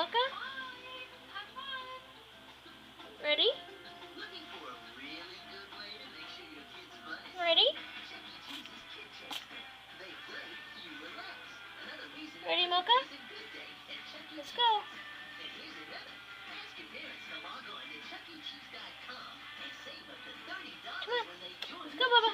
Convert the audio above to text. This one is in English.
Mocha? Ready? Ready? Ready, Mocha? Let's go. Come on. Let's go, Bubba.